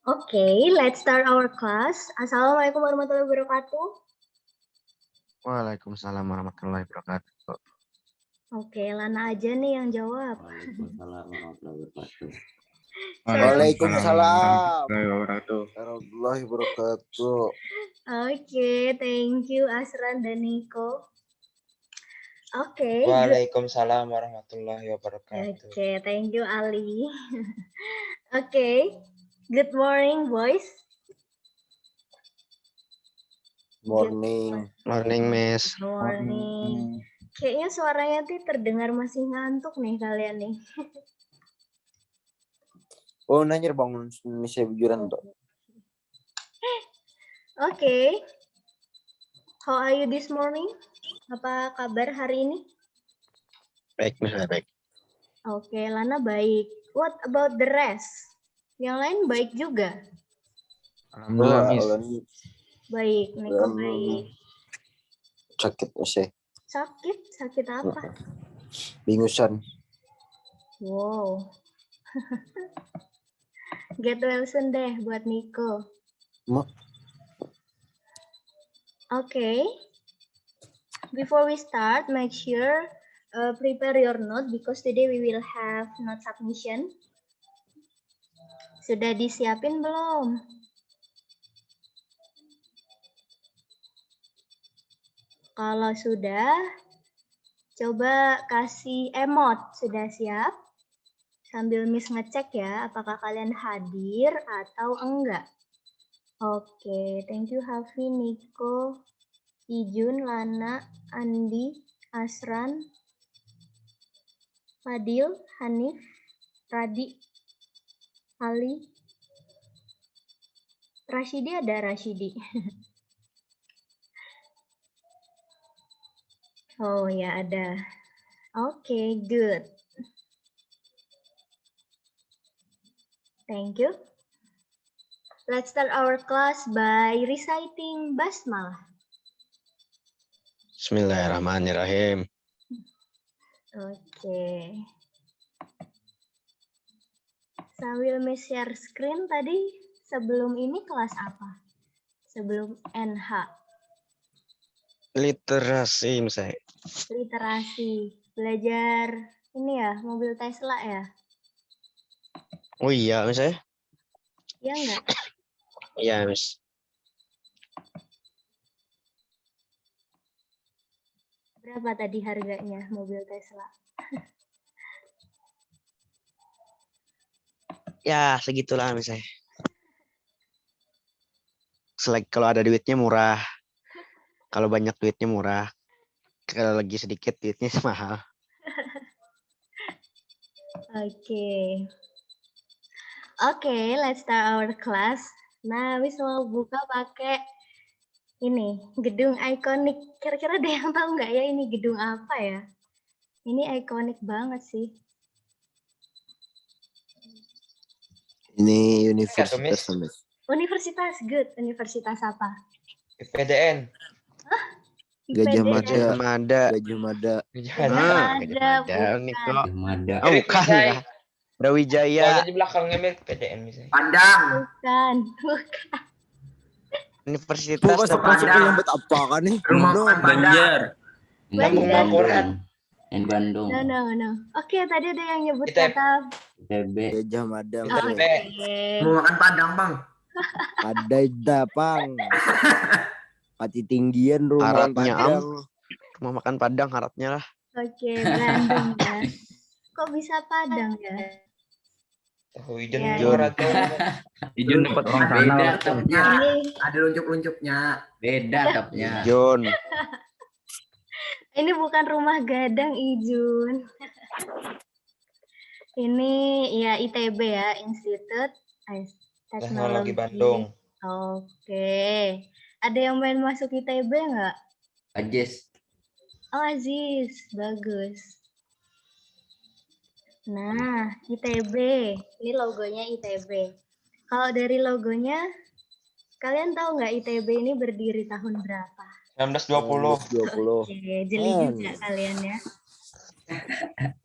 Okay, let's start our class. Assalamualaikum warahmatullahi wabarakatuh. Waalaikumsalam warahmatullahi wabarakatuh. Oke, Lana aja nih yang jawab. Waalaikumsalam warahmatullahi wabarakatuh. Waalaikumsalam wabarakatuh. warahmatullahi wabarakatuh. Oke, thank you Asran dan Niko. Oke, good. Waalaikumsalam warahmatullahi wabarakatuh. Oke, thank you Ali. Oke, good morning boys. Morning. Morning, Miss. Morning. Kayaknya suaranya tuh terdengar masih ngantuk nih kalian nih. Oh, nanya bangun bisa bujuran tuh. Oke. How are you this morning? Apa kabar hari ini? Baik, Miss. Baik. Oke, Lana baik. What about the rest? Yang lain baik juga? Alhamdulillah, Miss. Baik, Niko baik. Sakit masih. Sakit? Sakit apa? Bingusan. Wow. Get well soon deh buat Niko. Okay. Before we start, make sure prepare your note because today we will have note submission. Sudah disiapin belum? Kalau sudah, coba kasih emot. Sudah siap? Sambil Miss ngecek ya, apakah kalian hadir atau enggak. Oke, thank you Hafi, Niko, Ijun, Lana, Andi, Asran, Fadil, Hanif, Radi, Ali, Rashidi ada Rashidi. Oh ya ada. Oke, good. Thank you. Let's start our class by reciting Basmalah. Bismillahirrahmanirrahim. Oke. Sambil share screen tadi sebelum ini kelas apa? Sebelum NH. Literasi, Miss. Literasi. Belajar ini ya, mobil Tesla ya? Oh iya, Miss. Iya enggak? Iya, Miss. Berapa tadi harganya mobil Tesla? Ya, segitulah, Miss. Selagi kalau ada duitnya murah. Kalau banyak duitnya murah. Kalau lagi sedikit duitnya mahal. Oke. Oke, let's start our class. Nah, Miss mau buka pakai ini, gedung ikonik. Kira-kira ada yang tahu nggak ya ini gedung apa ya? Ini ikonik banget sih. Ini universitas, Miss. Universitas, good. Universitas apa? IPDN. Gajah IPDN. Mada. Gajah Mada. Gajah Mada. Gajah Mada. Mada, Niko. Mada. Oh, bukan lah. Brawijaya. Soalnya di belakangnya mirip IPDN misalnya. Padang. Bukan. Universitas Masuk yang buat apa kan nih? Rumah makan Padang. Lambung Mangkurat. Bandung. No. Oke, tadi ada yang nyebut ITB. kata. ITB. Gajah Mada. ITB. Rumah makan Padang, Bang. Ada Pang. Pati tinggian rumah Harapnya Padang. Rumah makan Padang harapnya lah. Oke, Bandung ya. Kok bisa Padang ya? Tahu Ijun Ya, juara tuh. Ijun dapat orang sana. Beda langsung. topnya. Ini Ada lunjuk-luncuknya. Beda topnya. John. ini bukan rumah gadang, Ijun. Ini ya ITB ya, Institut Teknologi Bandung. Oke. Ada yang main masuk ITB nggak? Ajis. Oh, Aziz. Bagus. Nah, ITB. Ini logonya ITB. Kalau dari logonya, kalian tahu nggak ITB ini berdiri tahun berapa? 1920. 20. Oke, jeli juga kalian ya.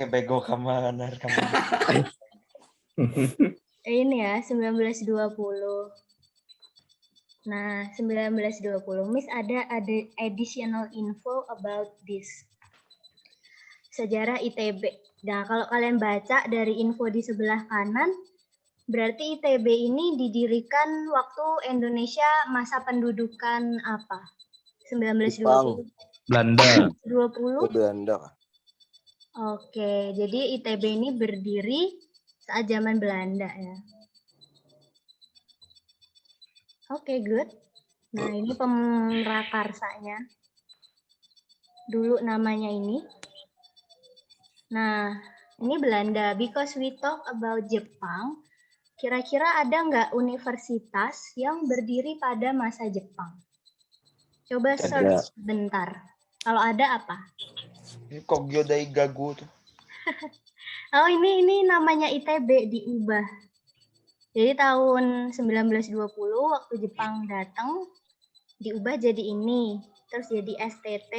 Bego kamu. Ini ya, 1920. Nah, 1920. Miss ada additional info about this. Sejarah ITB. Nah, kalau kalian baca dari info di sebelah kanan, berarti ITB ini didirikan waktu Indonesia masa pendudukan apa? 1920. Belanda. 20. Belanda. Oke, jadi ITB ini berdiri saat zaman Belanda ya. Oke, good. Nah, ini pemrakarsanya. Dulu namanya ini. Nah, ini Belanda. Because we talk about Jepang, kira-kira ada nggak universitas yang berdiri pada masa Jepang? Coba search bentar. Kalau ada apa? Ini Kogyo Daigaku tuh. Oh, ini namanya ITB diubah. Jadi tahun 1920 waktu Jepang datang diubah jadi ini, terus jadi STT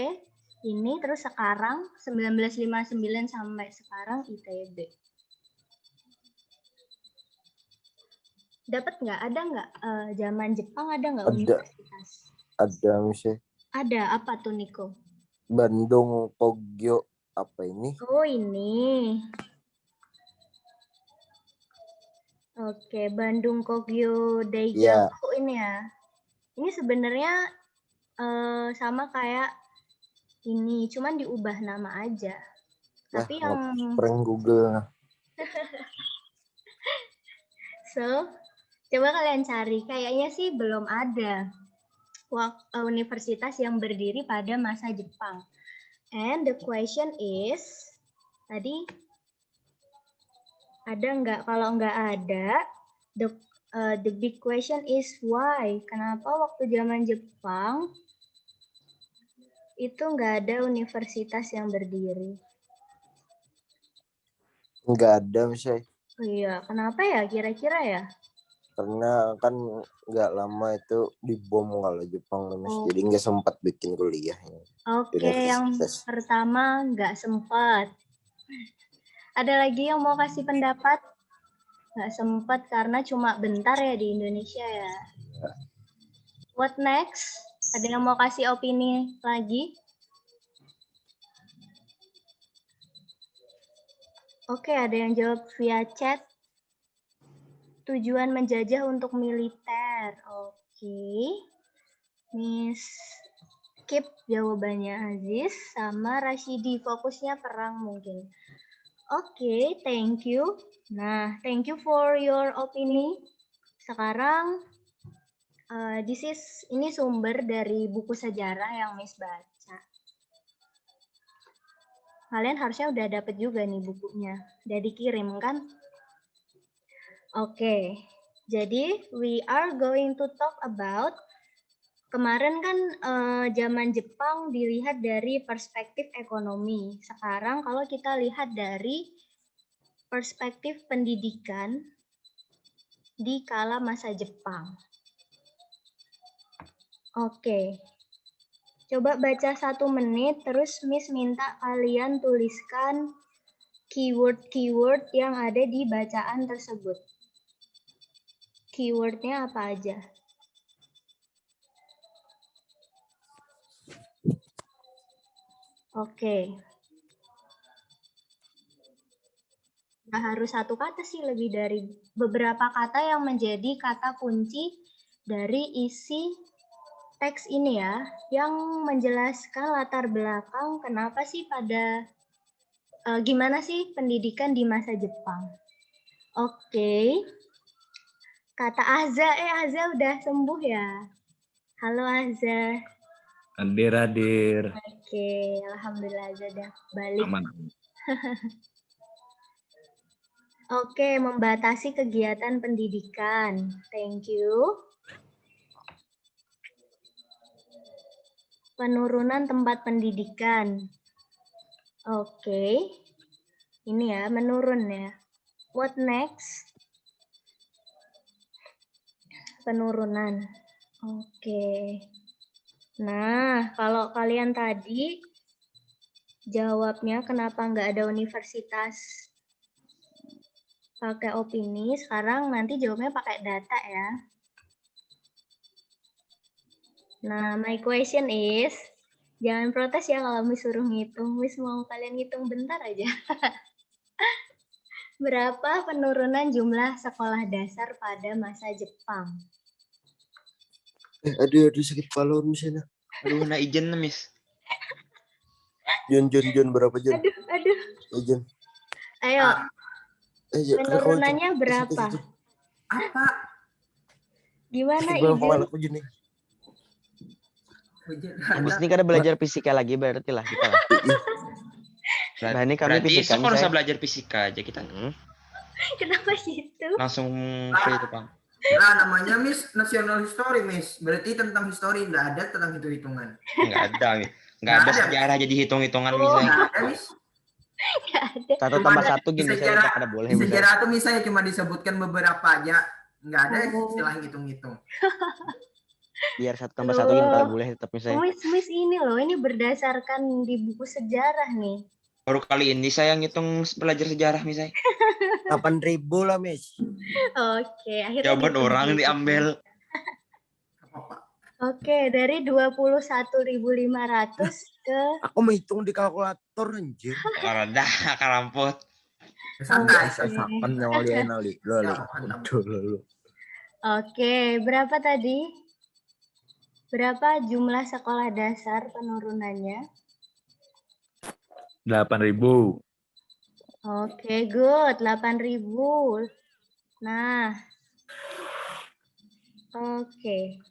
ini, terus sekarang 1959 sampai sekarang ITB. Dapat nggak? Ada nggak zaman Jepang ada nggak Ada. universitas? Ada misalnya Ada apa tuh Niko? Bandung, Kogyo, apa ini? Oh ini. Oke, Bandung Kogyo Daigaku ini ya. Ini sebenarnya sama kayak ini, cuman diubah nama aja. Tapi yang prank Google. So, coba kalian cari. Kayaknya sih belum ada universitas yang berdiri pada masa Jepang. And the question is, tadi ada nggak? Kalau nggak ada, the big question is why? Kenapa waktu zaman Jepang itu nggak ada universitas yang berdiri? Nggak ada misalnya. Oh iya, kenapa ya kira-kira ya? Karena kan nggak lama itu dibom kalau Jepang, jadi nggak sempat bikin kuliahnya. Oke, yang pertama nggak sempat. Ada lagi yang mau kasih pendapat? Nggak sempat karena cuma bentar ya di Indonesia ya. What next? Ada yang mau kasih opini lagi? Oke, ada yang jawab via chat. Tujuan menjajah untuk militer. Oke. Miss Kip jawabannya Aziz sama Rashidi. Fokusnya perang mungkin. Oke, thank you. Nah, thank you for your opini. Sekarang, ini sumber dari buku sejarah yang Miss baca. Kalian harusnya udah dapet juga nih bukunya. Udah dikirim kan? Oke, jadi we are going to talk about kemarin kan zaman Jepang dilihat dari perspektif ekonomi. Sekarang kalau kita lihat dari perspektif pendidikan di kala masa Jepang. Oke, coba baca 1 menit, terus Miss minta kalian tuliskan keyword-keyword yang ada di bacaan tersebut. Keywordnya apa aja? Oke. Nggak harus 1 kata sih, lebih dari beberapa kata yang menjadi kata kunci dari isi teks ini ya, yang menjelaskan latar belakang kenapa sih gimana sih pendidikan di masa Jepang. Oke. Kata Azza, Azza udah sembuh ya? Halo Azza. Hadir. Oke, alhamdulillah Azza udah balik. Aman. Oke, membatasi kegiatan pendidikan. Thank you. Penurunan tempat pendidikan. Oke. Ini ya, menurun ya. What next? Penurunan. Oke. Nah, kalau kalian tadi jawabnya kenapa nggak ada universitas pakai opini. Sekarang nanti jawabnya pakai data ya. Nah, my question is, jangan protes ya kalau Miss suruh ngitung. Miss mau kalian ngitung bentar aja. Berapa penurunan jumlah sekolah dasar pada masa Jepang? Aduh sakit kepala misalnya. Aduh, nah ijen Miss. Jun berapa Jun? Aduh. Jun. Ayo, Jun, penurunannya berapa? Apa? Gimana Berapa Ijun? kepala aku Jun nih? Habis ini kada belajar fisika lagi berarti lah kita lah. Nah, ini kami Berarti fisika esok harus misalnya. belajar fisika aja kita. Kenapa gitu? Langsung free itu, Bang. Nah, namanya Miss National History, Miss. Berarti tentang history, nggak ada tentang hitung-hitungan. Enggak ada, Miss. Enggak Nggak ada ada. sejarah jadi hitung-hitungan Oh. misalnya. Nggak ada, Miss. Nggak ada. Satu Cuma tambah ada satu gini di misalnya sejarah- kada boleh Di misalnya. sejarah tuh misalnya cuma disebutkan beberapa aja. Nggak ada Oh. istilah hitung-hitung. Biar satu tambah satu gini kada Loh. boleh tetap misalnya. Miss ini loh, ini berdasarkan di buku sejarah nih. Baru kali ini saya ngitung belajar sejarah misalnya. 8.000 lah Miss. Oke, akhirnya Jawaban diuji. orang diambil. Apa? Oke, dari 21.500 ke Aku menghitung di kalkulator anjir. Orang dah karamput. Santai. Sakan nyawa li enali. Lo. Ya, mantap. Lo. Oke, berapa tadi? Berapa jumlah sekolah dasar penurunannya? 8.000. Oke, good. 8.000. Nah. Oke.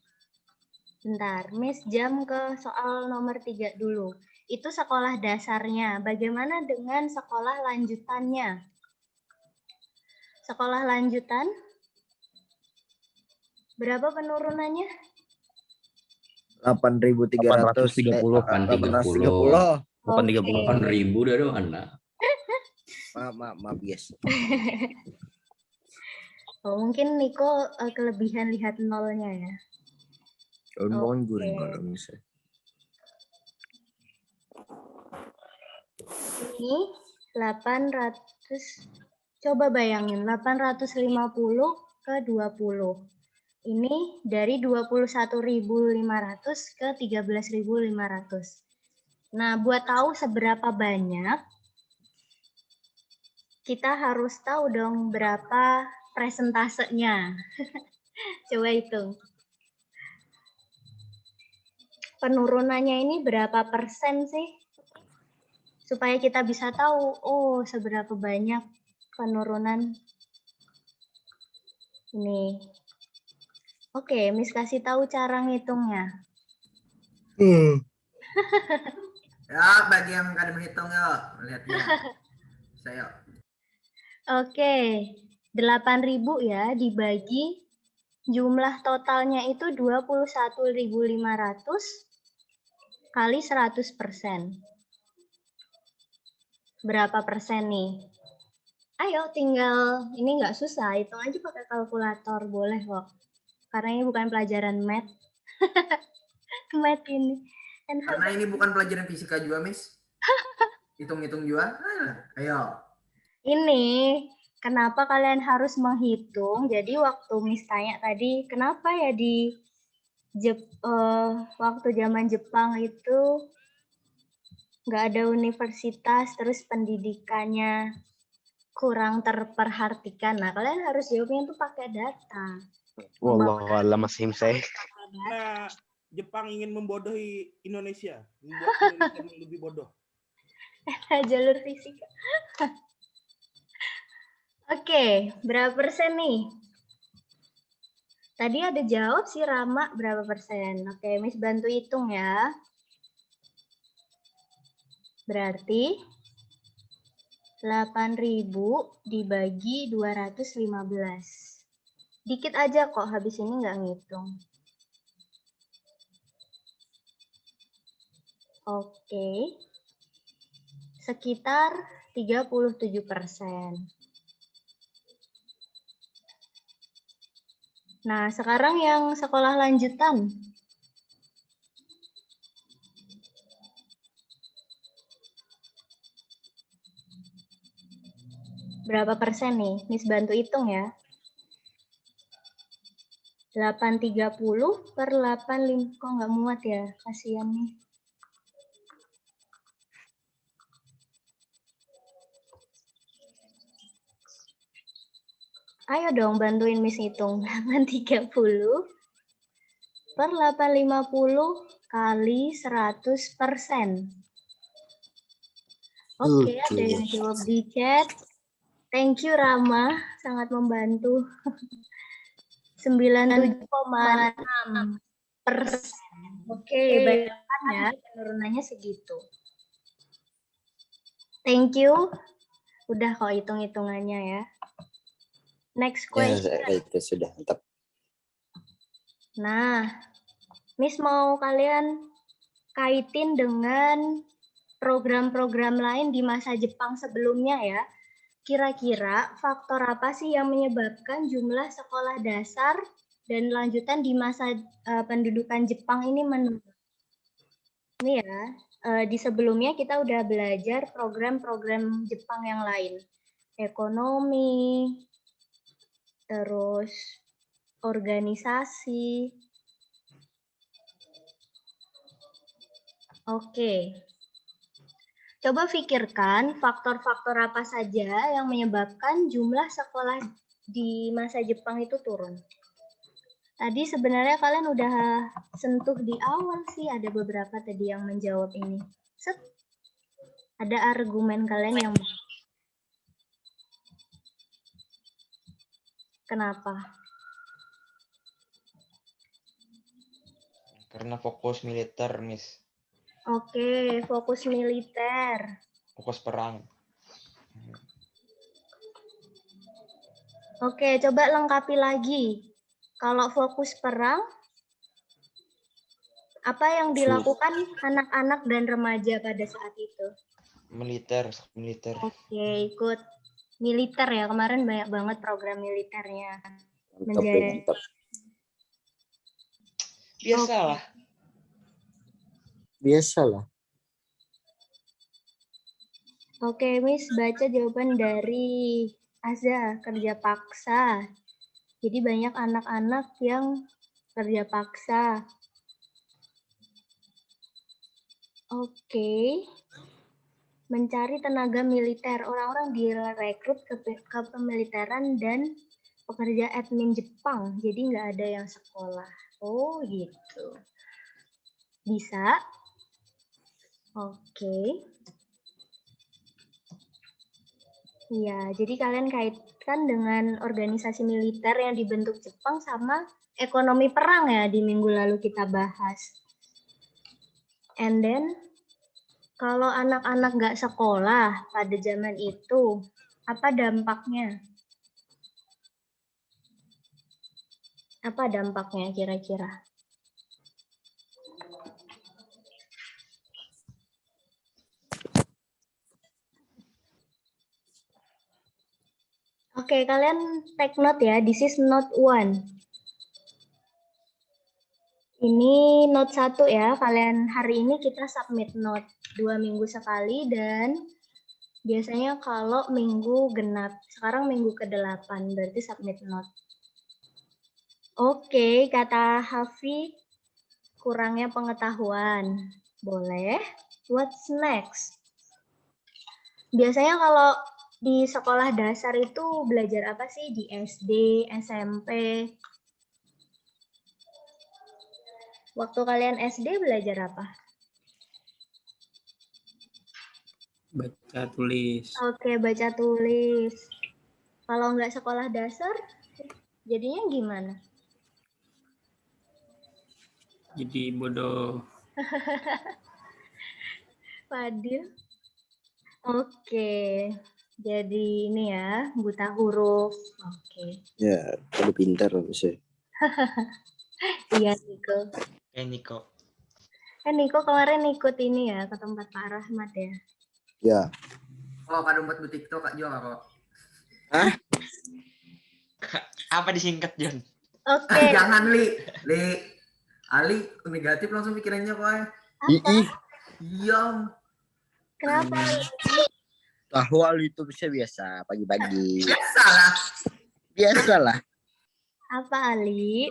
Bentar, Miss jam ke soal nomor 3 dulu. Itu sekolah dasarnya. Bagaimana dengan sekolah lanjutannya? Sekolah lanjutan? Berapa penurunannya? 8.300. 830. 830. 830. 8.000 dari mana? Maaf guys. Oh, mungkin Niko kelebihan lihat nolnya ya. Mohon Oke. guring kalau misalnya. Ini 800, coba bayangin 850 ke 20. Ini dari 21.500 ke 13.500. Nah, buat tahu seberapa banyak, kita harus tahu dong berapa presentasenya. Coba hitung. Penurunannya ini berapa persen sih? Supaya kita bisa tahu, oh seberapa banyak penurunan ini. Oke, Miss kasih tahu cara ngitungnya. Ya, bagi yang kadang menghitung ya, lihatnya. Saya. Oke, 8.000 ya dibagi jumlah totalnya itu 21.500 kali 100%. Berapa persen nih? Ayo tinggal, ini nggak susah, hitung aja pakai kalkulator, boleh kok. Karena ini bukan pelajaran math. Math ini. Karena ini bukan pelajaran fisika juga, Miss. Hitung-hitung juga. Ayo. Ini kenapa kalian harus menghitung? Jadi waktu Miss tanya tadi, kenapa ya di waktu zaman Jepang itu nggak ada universitas, terus pendidikannya kurang terperhatikan. Nah, kalian harus jawabnya itu pakai data. Wallahualam masih saya. Nah, Jepang ingin membodohi Indonesia, membuat Indonesia lebih bodoh. Jalur fisika. Oke, berapa persen nih? Tadi ada jawab si Rama berapa persen. Oke, Miss bantu hitung ya. Berarti 8.000 dibagi 215. Dikit aja kok, habis ini nggak ngitung. Oke. Sekitar 37%. Nah, sekarang yang sekolah lanjutan. Berapa persen nih? Miss bantu hitung ya. 830 per 85. Kok nggak muat ya? Kasihan nih. Ayo dong bantuin Miss hitung. 830 per 850 kali 100%. Oke, ada yang jawab di chat. Thank you Rama, sangat membantu. 97,6%. Oke, baik ya, penurunannya segitu. Thank you. Udah kok hitung-hitungannya ya. Next question. Ya, itu sudah mantap. Nah, Miss mau kalian kaitin dengan program-program lain di masa Jepang sebelumnya ya. Kira-kira faktor apa sih yang menyebabkan jumlah sekolah dasar dan lanjutan di masa pendudukan Jepang ini menurun? Ini ya, di sebelumnya kita udah belajar program-program Jepang yang lain. Ekonomi, terus organisasi. Oke. Coba pikirkan faktor-faktor apa saja yang menyebabkan jumlah sekolah di masa Jepang itu turun. Tadi sebenarnya kalian udah sentuh di awal sih, ada beberapa tadi yang menjawab ini. Set. Ada argumen kalian yang kenapa? Karena fokus militer, Miss. Oke, fokus militer. Fokus perang. Oke, coba lengkapi lagi. Kalau fokus perang, apa yang dilakukan anak-anak dan remaja pada saat itu? Militer. Oke, ikut militer ya. Kemarin banyak banget program militernya. Mantap, ya, mantap. Biasalah. Oke, Miss baca jawaban dari Azza, kerja paksa. Jadi banyak anak-anak yang kerja paksa. Oke. Mencari tenaga militer. Orang-orang direkrut ke pemiliteran dan pekerja admin Jepang. Jadi nggak ada yang sekolah. Oh gitu. Bisa? Oke. Ya, jadi kalian kaitkan dengan organisasi militer yang dibentuk Jepang sama ekonomi perang ya di minggu lalu kita bahas. And then, kalau anak-anak nggak sekolah pada zaman itu, apa dampaknya? Apa dampaknya kira-kira? Oke, kalian take note ya. This is note 1. Ini note 1 ya. Kalian hari ini kita submit note 2 minggu sekali dan biasanya kalau minggu genap. Sekarang minggu ke-8 berarti submit note. Oke, kata Hafi kurangnya pengetahuan. Boleh. What's next? Biasanya kalau di sekolah dasar itu belajar apa sih? Di SD, SMP? Waktu kalian SD belajar apa? Baca tulis. Oke, baca tulis. Kalau nggak sekolah dasar, jadinya gimana? Jadi bodoh. Fadil? Oke. Jadi ini ya, buta huruf. Oke. Ya, kalau pintar bisa. Iya, Niko. Niko. Niko kemarin ikut ini ya, ke tempat Pak Rahmat ya? Ya. Oh, kadang buat butik TikTok Kak juga kok. Hah? Apa disingkat, John? Oke. Jangan, Li. Ali, negatif langsung pikirannya kok. Apa? Iya. Kenapa? Tahu itu bisa biasa pagi-pagi. Biasalah. Biasalah. Apa Ali?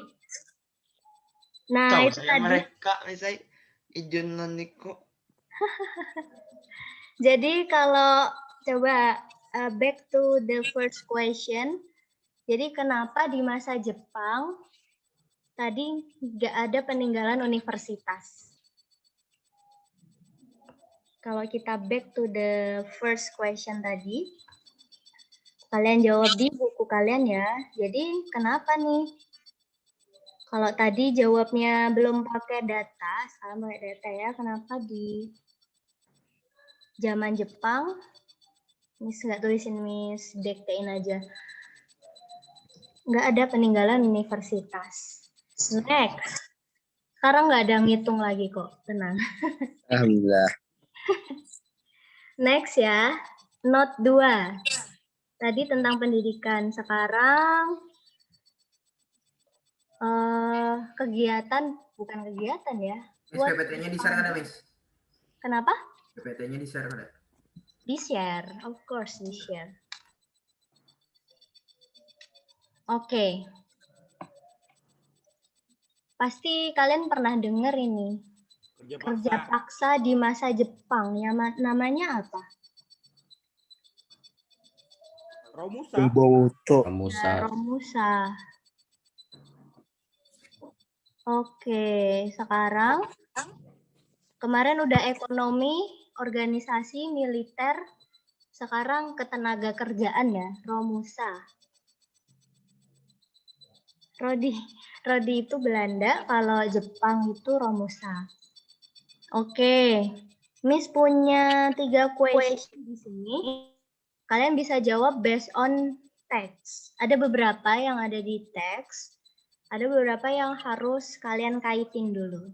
Nah, Tahu itu saya tadi. mereka, misalnya Ijun dan Niko. Jadi kalau coba back to the first question. Jadi kenapa di masa Jepang tadi nggak ada peninggalan universitas? Kalau kita back to the first question tadi, kalian jawab di buku kalian ya. Jadi kenapa nih? Kalau tadi jawabnya belum pakai data, sekarang pakai data ya. Kenapa di zaman Jepang? Miss nggak tulisin, Miss dektein aja. Nggak ada peninggalan universitas. Next. Sekarang nggak ada ngitung lagi kok, tenang. Alhamdulillah. Next ya, note 2. Tadi tentang pendidikan. Sekarang kegiatan, bukan kegiatan ya. Miss, PPT-nya di-share ada, Miss? Kenapa? PPT-nya di-share ada? Di-share, of course di-share. Oke. Pasti kalian pernah dengar ini. Kerja paksa di masa Jepang. Namanya apa? Romusa. Romusa. Oke, sekarang kemarin udah ekonomi, organisasi, militer, sekarang ketenaga kerjaan ya, Romusa. Rodi itu Belanda, kalau Jepang itu Romusa. Oke, Miss punya 3 question di sini. Kalian bisa jawab based on text. Ada beberapa yang ada di teks, ada beberapa yang harus kalian kaitin dulu.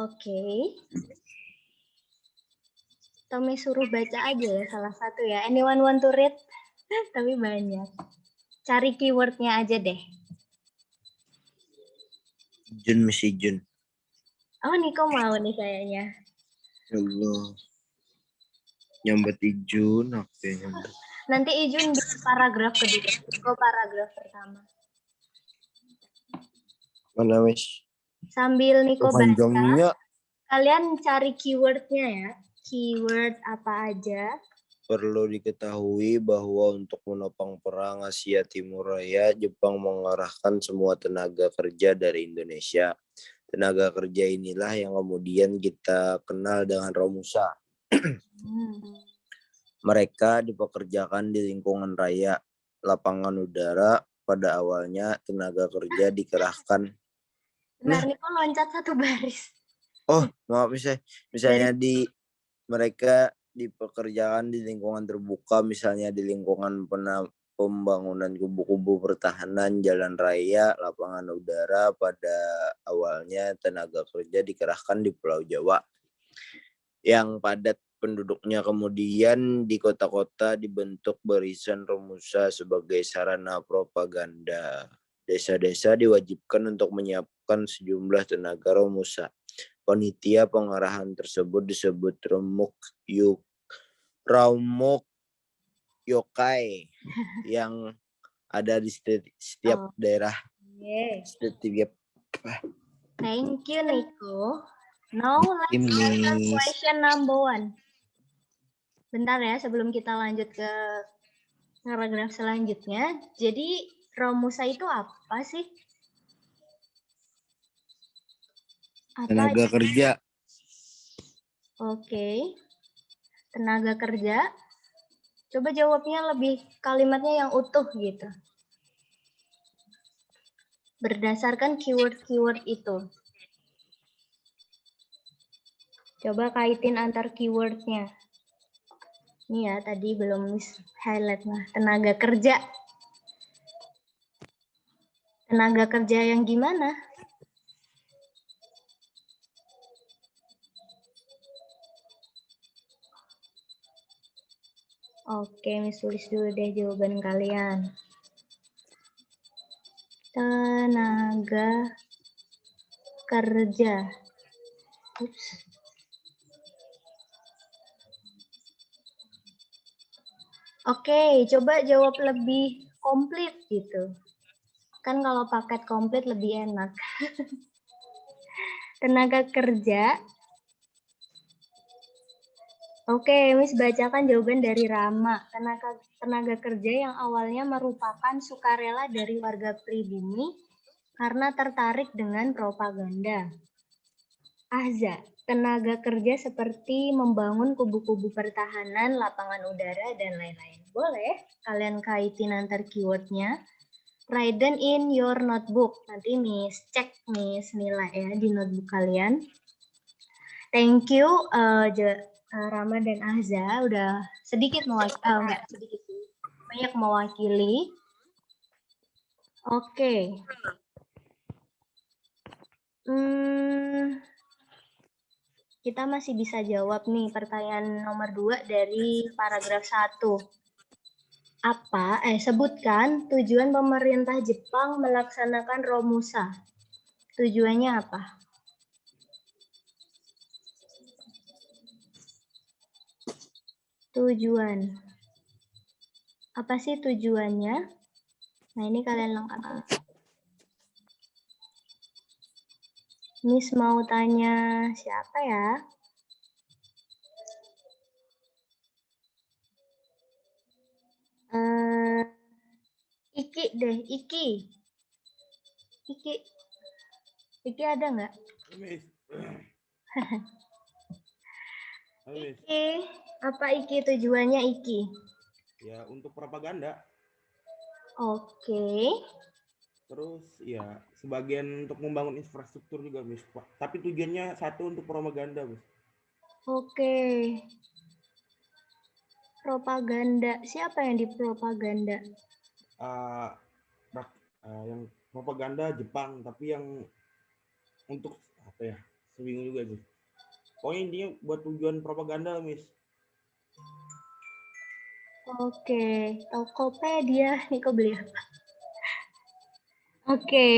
Oke. Tommy suruh baca aja ya salah satu ya. Anyone want to read? Tapi banyak. Cari keywordnya aja deh. Jun misi Jun. Oh, Niko mau nih kayaknya. Allah. Nyambet Ijun, oke nyambet. Nanti Ijun di paragraf kedua. Niko paragraf pertama. Mana Miss? Sambil Niko baca, Panjangnya kalian cari keywordnya ya. Keyword apa aja. perlu diketahui bahwa untuk menopang perang Asia Timur Raya, Jepang mengarahkan semua tenaga kerja dari Indonesia. Tenaga kerja inilah yang kemudian kita kenal dengan Romusa. Mereka dipekerjakan di lingkungan raya, lapangan udara. Pada awalnya tenaga kerja dikerahkan. Benar, Niko loncat satu baris. Oh, maaf misalnya mereka dipekerjakan di lingkungan terbuka, misalnya di lingkungan pembangunan kubu-kubu pertahanan, jalan raya, lapangan udara. Pada awalnya tenaga kerja dikerahkan di Pulau Jawa yang padat penduduknya, kemudian di kota-kota dibentuk barisan Romusa sebagai sarana propaganda. Desa-desa diwajibkan untuk menyiapkan sejumlah tenaga Romusa. Panitia pengarahan tersebut disebut Raumuk Yokai yang ada di setiap daerah. Setiap. Thank you, Niko. Now let's answer question number 1. Bentar ya, sebelum kita lanjut ke paragraf selanjutnya. Jadi Romusa itu apa sih? Tenaga kerja. Oke. Tenaga kerja. Coba jawabnya lebih kalimatnya yang utuh gitu. Berdasarkan keyword-keyword itu. Coba kaitin antar keywordnya. Ini ya, tadi belum highlight lah. Tenaga kerja. Tenaga kerja yang gimana? Oke, Miss tulis dulu deh jawaban kalian. Tenaga kerja. Ups. Oke, coba jawab lebih komplit gitu. Kan kalau paket komplit lebih enak. Tenaga kerja. Oke, Miss bacakan jawaban dari Rama. Tenaga kerja yang awalnya merupakan sukarela dari warga pribumi karena tertarik dengan propaganda. Ahza, tenaga kerja seperti membangun kubu-kubu pertahanan, lapangan udara, dan lain-lain. Boleh kalian kaitin antar keywordnya. Write them in your notebook. Nanti Miss cek Miss nilai ya di notebook kalian. Thank you Rama dan Ahza udah sedikit enggak sedikit sih, banyak mewakili. Oke. Kita masih bisa jawab nih pertanyaan nomor 2 dari paragraf 1. Sebutkan tujuan pemerintah Jepang melaksanakan Romusa. Tujuannya apa? Tujuan. Apa sih tujuannya? Nah, ini kalian lengkapin. Miss mau tanya siapa ya? Iki deh, Iki. Iki ada nggak? Miss. Iki, apa Iki tujuannya Iki? Ya, untuk propaganda. Oke. Terus ya sebagian untuk membangun infrastruktur juga, Miss. Tapi tujuannya satu untuk propaganda, Miss. Oke. Propaganda. Siapa yang dipropaganda? Yang propaganda Jepang, tapi yang untuk apa ya? Sebingung juga sih. Pokoknya dia buat tujuan propaganda, Miss. Oke, Tokopedia. Nih kok beli apa? Oke.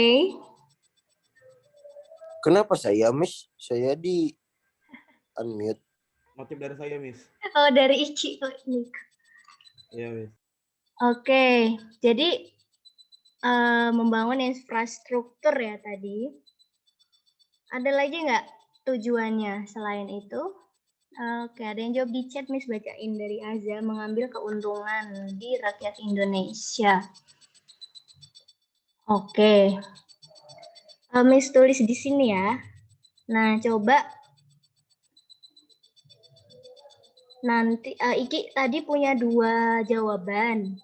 Kenapa saya, Miss? Saya di unmute. Motif dari saya, Miss. Oh, dari Iki. Oh, ini. Iya, Miss. Oke, jadi membangun infrastruktur ya tadi. Ada lagi nggak tujuannya selain itu? Oke, ada yang jawab di chat, Miss bacain dari Azza, mengambil keuntungan di rakyat Indonesia. Oke. Miss tulis di sini ya. Nah, coba nanti Iki tadi punya 2 jawaban.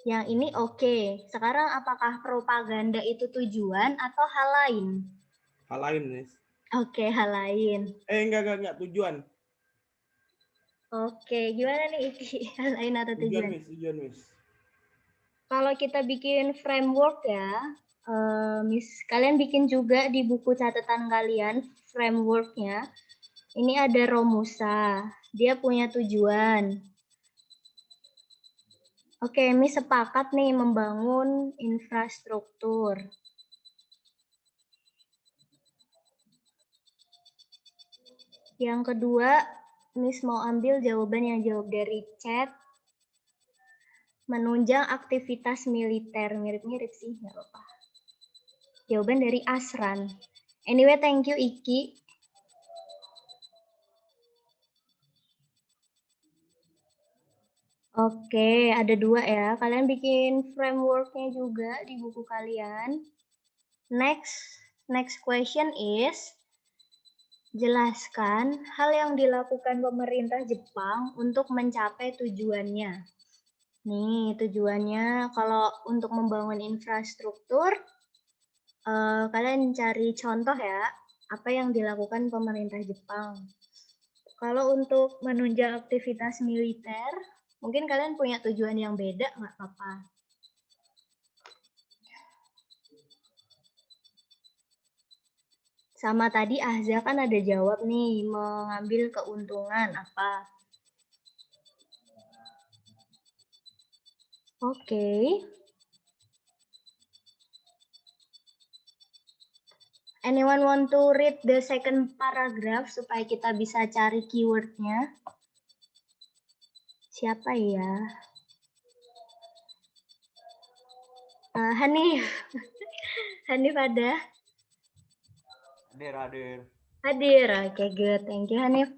Yang ini oke. Sekarang apakah propaganda itu tujuan atau hal lain? Hal lain, Miss. Oke, hal lain. Enggak tujuan. Oke, gimana nih Iki? Hal lain atau tujuan? Tujuan, Miss. Kalau kita bikin framework ya, Miss, kalian bikin juga di buku catatan kalian frameworknya. Ini ada Romusa, dia punya tujuan. Oke, Miss sepakat nih membangun infrastruktur. Yang kedua, Miss mau ambil jawaban yang jawab dari chat. Menunjang aktivitas militer. Mirip-mirip sih, nggak apa-apa. Jawaban dari Asran. Anyway, thank you Iki. Oke, ada 2 ya. Kalian bikin frameworknya juga di buku kalian. Next question is, jelaskan hal yang dilakukan pemerintah Jepang untuk mencapai tujuannya. Nih, tujuannya kalau untuk membangun infrastruktur, kalian cari contoh ya, apa yang dilakukan pemerintah Jepang. Kalau untuk menunjang aktivitas militer, mungkin kalian punya tujuan yang beda, nggak apa-apa. Sama tadi Ahza kan ada jawab nih, mengambil keuntungan apa. Oke. Anyone want to read the second paragraph supaya kita bisa cari keywordnya? Siapa ya? Hanif. Hanif ada? Hadir. Hadir. Oke, good. Thank you, Hanif.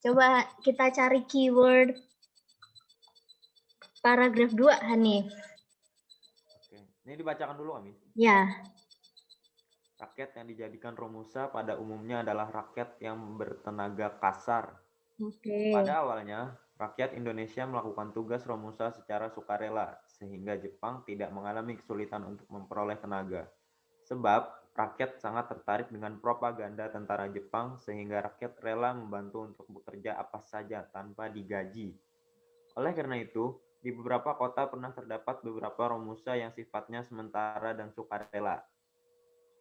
Coba kita cari keyword paragraf 2, Hanif. Oke, ini dibacakan dulu kami. Ya. Rakyat yang dijadikan Romusa pada umumnya adalah rakyat yang bertenaga kasar. Oke. Pada awalnya, rakyat Indonesia melakukan tugas Romusa secara sukarela, sehingga Jepang tidak mengalami kesulitan untuk memperoleh tenaga. Sebab, rakyat sangat tertarik dengan propaganda tentara Jepang, sehingga rakyat rela membantu untuk bekerja apa saja tanpa digaji. Oleh karena itu, di beberapa kota pernah terdapat beberapa Romusa yang sifatnya sementara dan sukarela.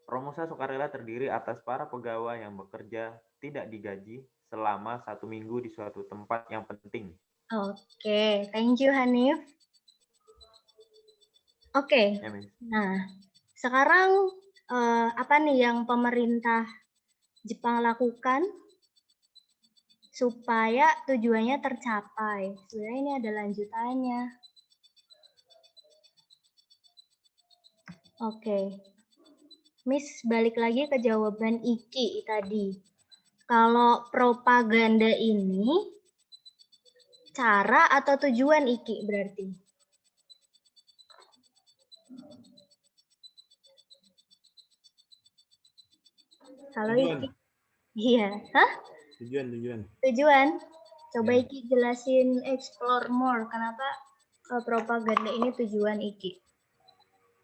Romusa sukarela terdiri atas para pegawai yang bekerja tidak digaji selama 1 minggu di suatu tempat yang penting. Oke, thank you, Hanif. Oke, Ya, Miss. nah sekarang apa nih yang pemerintah Jepang lakukan supaya tujuannya tercapai? Sebenarnya ini ada lanjutannya. Oke, Miss balik lagi ke jawaban Iki tadi. Kalau propaganda ini cara atau tujuan Iki berarti? Kalau Tujuan. Iki, iya, hah? Tujuan. Tujuan. Coba Ya. Iki jelasin, explore more. Kenapa propaganda ini tujuan Iki?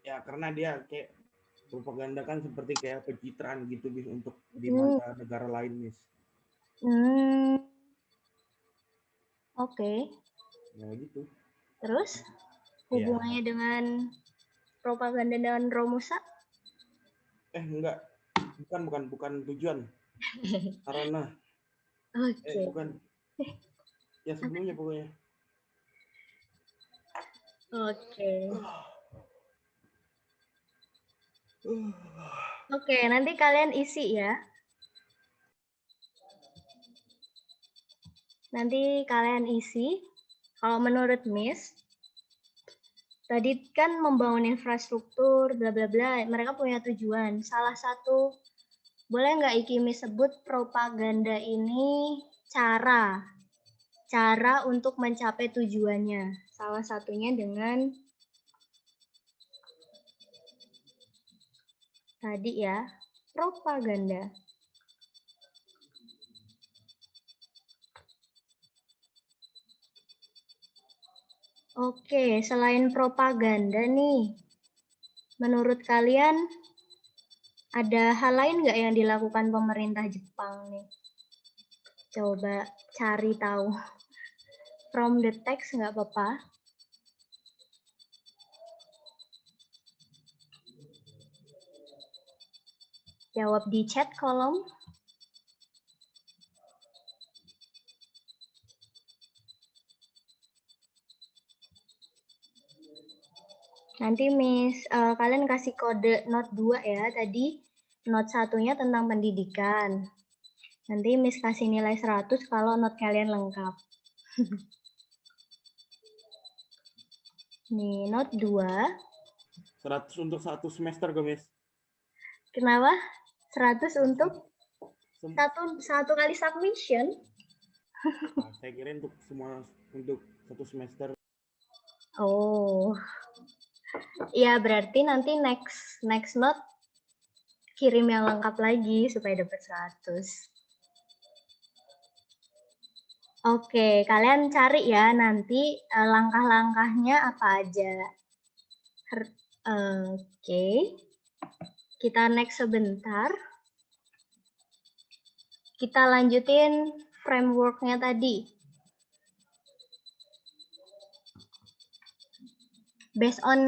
Ya karena dia kayak propaganda kan seperti kayak pencitraan gitu bis untuk di mata negara lain, Miss. Oke. Ya gitu. Terus hubungannya dengan propaganda dan Romusa? Enggak. Bukan tujuan. Karena Oke. bukan. Ya sebelumnya pokoknya. Oke. Oke, nanti kalian isi ya. Nanti kalian isi. Kalau menurut Miss, tadi kan membangun infrastruktur, bla bla bla. Mereka punya tujuan. Salah satu, boleh nggak Iki Miss sebut propaganda ini cara untuk mencapai tujuannya. Salah satunya dengan tadi ya, propaganda. Oke, selain propaganda nih, menurut kalian ada hal lain nggak yang dilakukan pemerintah Jepang nih? Coba cari tahu. From the text nggak apa-apa. Jawab di chat kolom. Nanti Miss, kalian kasih kode note 2 ya. Tadi note 1-nya tentang pendidikan. Nanti Miss kasih nilai 100 kalau note kalian lengkap. Nih, note 2. 100 untuk 1 semester, Miss. Kenapa? 100 untuk satu kali submission? Nah, saya kira untuk untuk 1 semester. Oh. Ya, berarti nanti next note kirim yang lengkap lagi supaya dapat 100. Oke, kalian cari ya nanti langkah-langkahnya apa aja. Oke. Kita next sebentar. Kita lanjutin framework-nya tadi. Based on,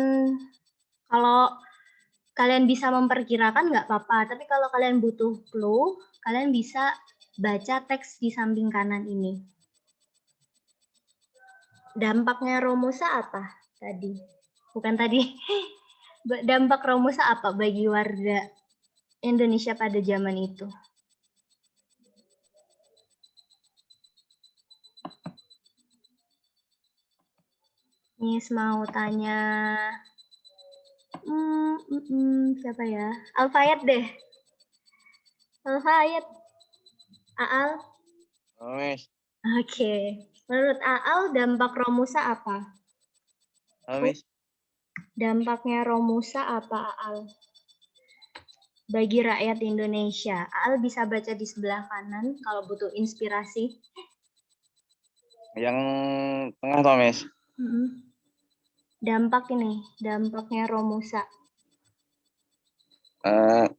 kalau kalian bisa memperkirakan nggak apa-apa, tapi kalau kalian butuh clue, kalian bisa baca teks di samping kanan ini. Dampaknya Romusa apa tadi? Bukan tadi. Dampak Romusa apa bagi warga Indonesia pada zaman itu? Miss mau tanya siapa ya? Alfayat deh. Alfayat. Aal. Miss. Oke. Menurut Aal dampak Romusa apa? Miss. Dampaknya Romusa apa, Aal? Bagi rakyat Indonesia. Aal bisa baca di sebelah kanan kalau butuh inspirasi. Yang tengah toh, Miss. Dampaknya Romusa.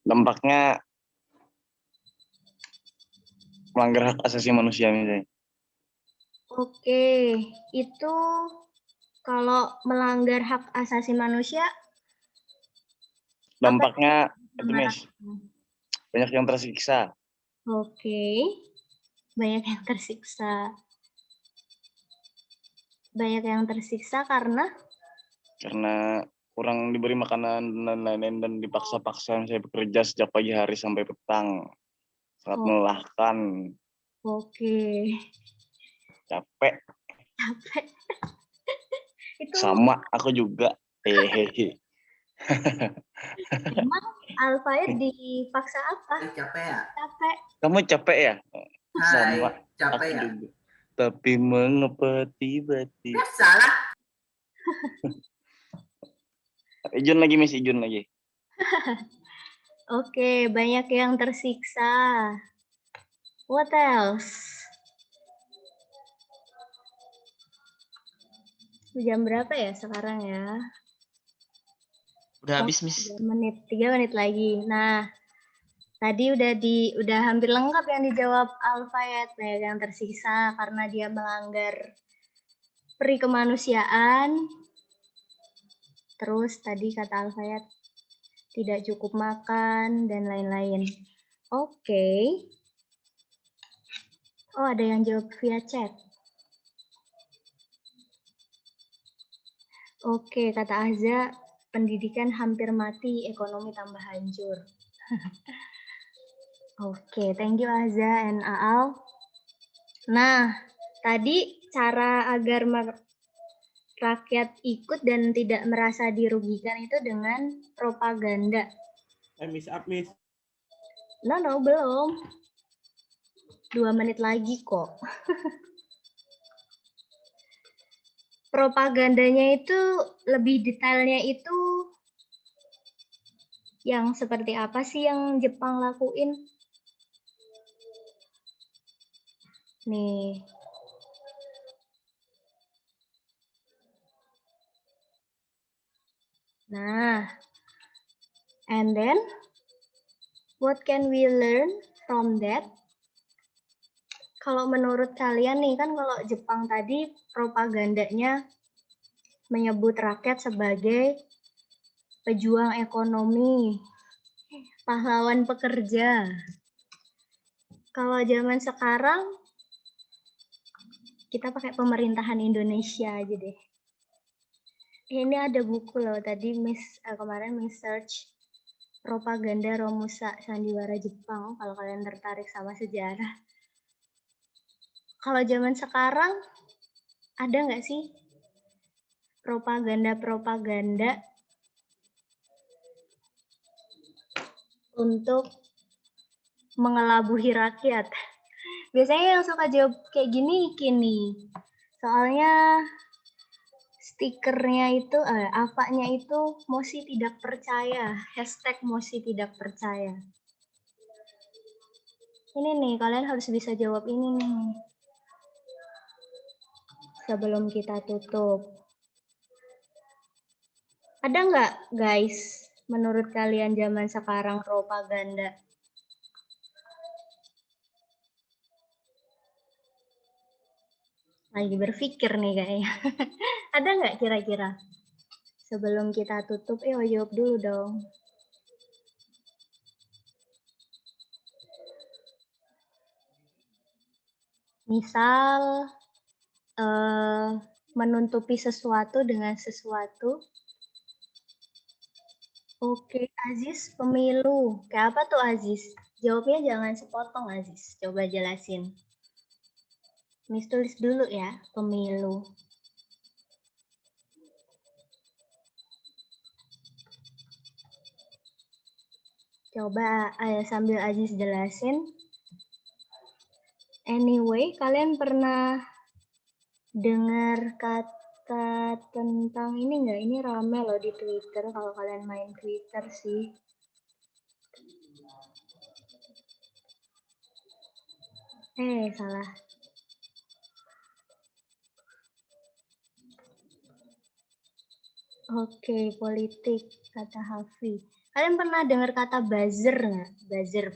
Dampaknya melanggar hak asasi manusia misalnya. Oke, itu kalau melanggar hak asasi manusia, dampaknya itu, Miss, banyak yang tersiksa. Oke, banyak yang tersiksa. Banyak yang tersiksa karena kurang diberi makanan dan lain-lain dan dipaksa-paksa saya bekerja sejak pagi hari sampai petang. Sangat melelahkan. Oke. Capek. Itu sama aku juga. Hehehe. Emang Alfayat dipaksa apa? Capek ya? Capek. Kamu capek ya? Hai, capek aku ya? juga. Tapi mengapa tiba-tiba? Biasalah. Ijun lagi, Miss, Ijun lagi. Oke, banyak yang tersiksa. What else? Jam berapa ya sekarang ya? Udah habis, Miss. 3 menit lagi. Nah, tadi udah hampir lengkap yang dijawab Alfayat. Banyak yang tersiksa karena dia melanggar peri kemanusiaan. Terus tadi kata Alfayat tidak cukup makan dan lain-lain. Oke. Oh, ada yang jawab via chat. Oke, kata Azza, pendidikan hampir mati, ekonomi tambah hancur. Oke, thank you Azza and Aal. Nah, tadi cara agar rakyat ikut dan tidak merasa dirugikan itu dengan propaganda. Miss. No, belum. 2 menit lagi kok. Propagandanya itu lebih detailnya itu yang seperti apa sih yang Jepang lakuin? Nih. Nah, and then what can we learn from that? Kalau menurut kalian nih, kan kalau Jepang tadi propagandanya menyebut rakyat sebagai pejuang ekonomi, pahlawan pekerja. Kalau zaman sekarang, kita pakai pemerintahan Indonesia aja deh. Ini ada buku loh, tadi kemarin Miss search propaganda Romusa Sandiwara Jepang, kalau kalian tertarik sama sejarah. Kalau zaman sekarang, ada nggak sih propaganda untuk mengelabui rakyat? Biasanya yang suka jawab kayak gini Kini. Soalnya stikernya itu, apanya itu Mosi tidak percaya, hashtag Mosi tidak percaya. Ini nih, kalian harus bisa jawab ini nih. Sebelum kita tutup. Ada nggak guys, menurut kalian zaman sekarang propaganda? Lagi berpikir nih kayaknya. Ada nggak kira-kira? Sebelum kita tutup, jawab dulu dong. Misal, menutupi sesuatu dengan sesuatu. Oke, Aziz, pemilu. Kayak apa tuh Aziz? Jawabnya jangan sepotong Aziz. Coba jelasin. Miss tulis dulu ya, pemilu. Coba sambil Aziz jelasin. Anyway, kalian pernah dengar kata tentang ini nggak? Ini rame loh di Twitter kalau kalian main Twitter sih. Salah. Oke, politik, kata Hafi. Kalian pernah dengar kata buzzer nggak? Buzzer.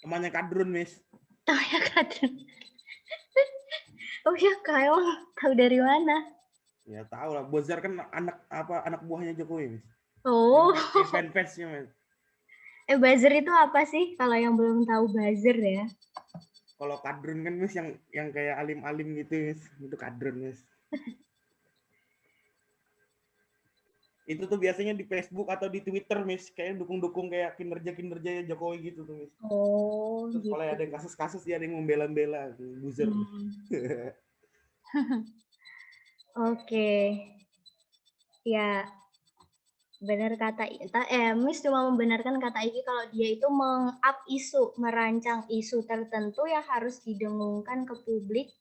Temannya Kadrun, Miss. Temannya Kadrun. Oh ya, kalian tahu dari mana? Ya tahu lah, Bozar kan anak buahnya Jokowi, Miss. Oh. Fans-fansnya, Miss. Buzzer itu apa sih? Kalau yang belum tahu buzzer ya. Kalau Kadrun kan, Miss, yang kayak alim-alim gitu, Miss. Itu Kadrun, Miss. Itu tuh biasanya di Facebook atau di Twitter, Miss, kayak dukung-dukung kayak kinerja Jokowi gitu tuh, Miss. Oh, terus gitu. kalau ada yang kasus-kasus dia ada yang membela-bela, buzzer. Oke. Ya, benar kata Miss cuma membenarkan kata Iki kalau dia itu meng-up isu, merancang isu tertentu yang harus didengungkan ke publik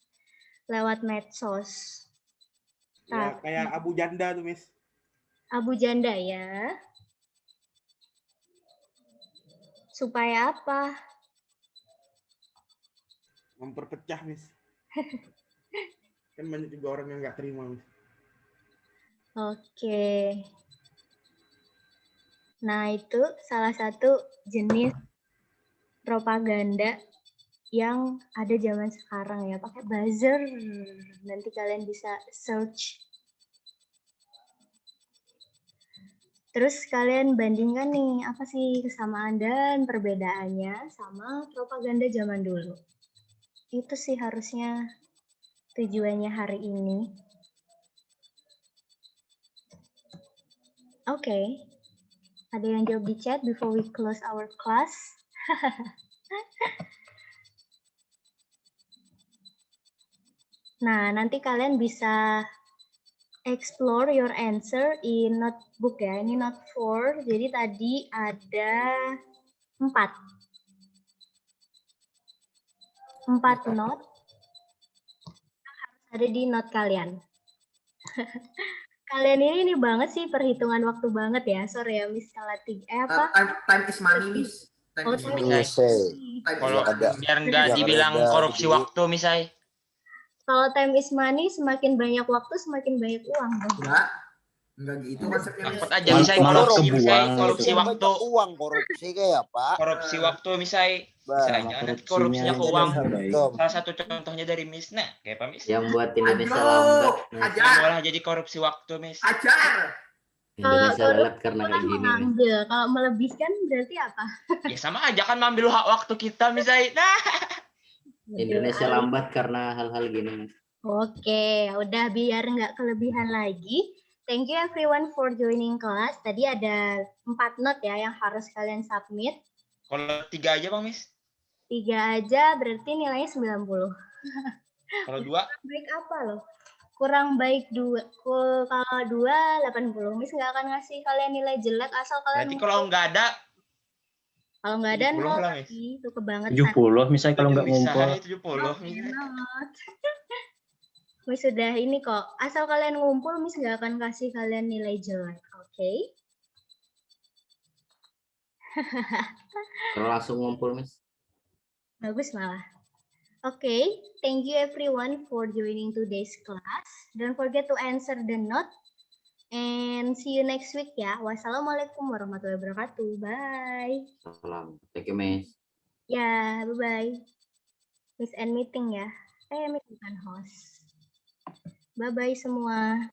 lewat medsos. Ya, kayak Abu Janda tuh, Miss. Abu Janda ya. Supaya apa? Memperpecah, Miss. Kan banyak juga orang yang nggak terima, Miss. Oke. Nah, itu salah satu jenis propaganda yang ada zaman sekarang ya, pakai buzzer. Nanti kalian bisa search. Terus kalian bandingkan nih, apa sih kesamaan dan perbedaannya sama propaganda zaman dulu. Itu sih harusnya tujuannya hari ini. Oke. Ada yang jawab di chat before we close our class? Nah, nanti kalian bisa explore your answer in notebook ya. Ini note 4. Jadi tadi ada 4 note harus ada di note kalian. Kalian ini banget sih, perhitungan waktu banget ya. Sorry ya, Miss salah apa? Time is money, Miss. Oh, Time time is money. Kalau biar nggak dibilang korupsi waktu, misal. Kalau time is money, semakin banyak waktu, semakin banyak uang. Enggak gitu konsepnya. Takut aja misal korupsi waktu. Uang korupsi kayak apa? Korupsi waktu misal. Misalnya nanti korupsinya ke uang. Salah satu contohnya dari Miss. Nah, kayak apa Miss? Yang buat Indonesia lambat. Malah jadi korupsi waktu, Miss. Ajar. Indonesia lambat karena kayak gini. Kalau melebihkan berarti apa? Ya sama aja kan mengambil hak waktu kita, misalnya. Nah. Indonesia lambat karena hal-hal gini. Oke, udah biar nggak kelebihan lagi. Thank you everyone for joining class. Tadi ada 4 note ya yang harus kalian submit. Kalau 3 aja Bang Miss? 3 aja berarti nilainya 90. Kalau 2? Baik apa loh? Kurang baik 2. Kalau 2, 80. Miss nggak akan ngasih kalian nilai jelek asal kalian... Berarti kalau nggak ada... Kalau nggak ada, 0 lagi. Itu kebangetan. 70 misalnya kalau nggak ngumpul. 70. Miss sudah ini kok. Asal kalian ngumpul, Miss nggak akan kasih kalian nilai jelek. Oke? Kalau langsung ngumpul, Miss. Bagus malah. Oke, thank you everyone for joining today's class. Don't forget to answer the note. And see you next week ya. Wassalamualaikum warahmatullahi wabarakatuh. Bye. Salam. Thank you, Miss. Ya, bye-bye. Miss end meeting ya. Miss bukan host. Bye-bye semua.